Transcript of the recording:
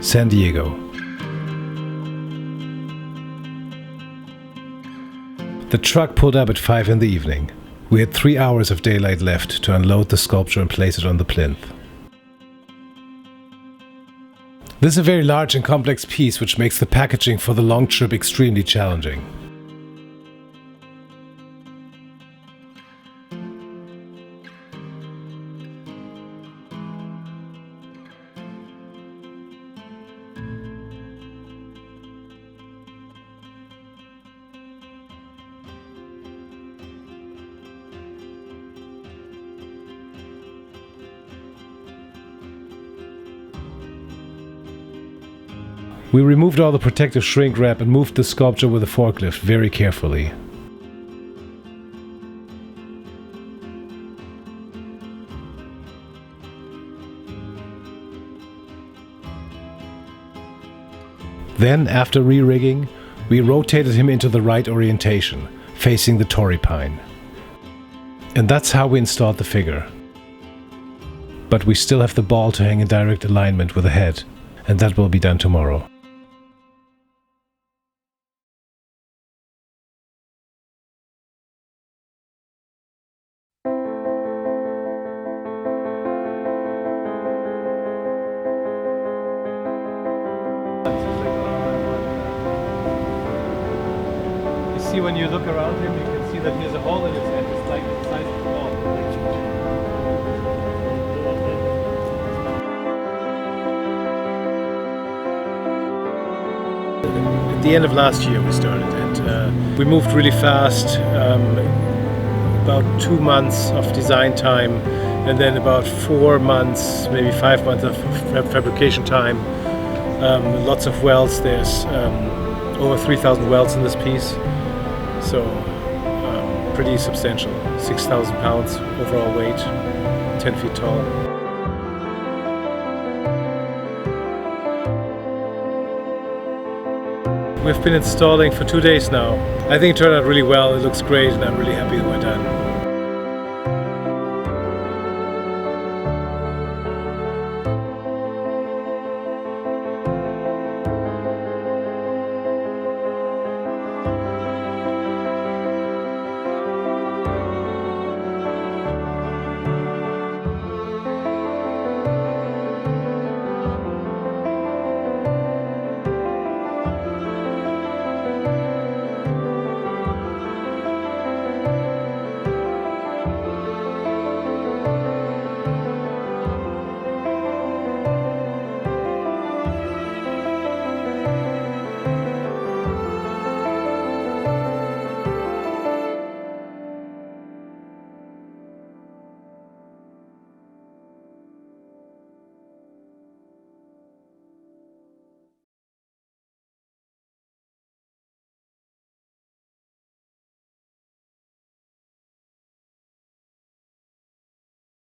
San Diego. The truck pulled up at 5 in the evening. We had 3 hours of daylight left to unload the sculpture and place it on the plinth. This is a very large and complex piece, which makes the packaging for the long trip extremely challenging. We removed all the protective shrink wrap and moved the sculpture with a forklift very carefully. Then, after re-rigging, we rotated him into the right orientation, facing the Torrey Pine. And that's how we installed the figure. But we still have the ball to hang in direct alignment with the head, and that will be done tomorrow. See, when you look around him, you can see that he has a hole in his head. It's like the size of the ball. At the end of last year we started, and we moved really fast. About 2 months of design time, and then about 4 months, maybe 5 months of fabrication time. Lots of welds. There's over 3,000 welds in this piece. So, pretty substantial. 6,000 pounds overall weight, 10 feet tall. We've been installing for 2 days now. I think it turned out really well. It looks great, and I'm really happy that we're done.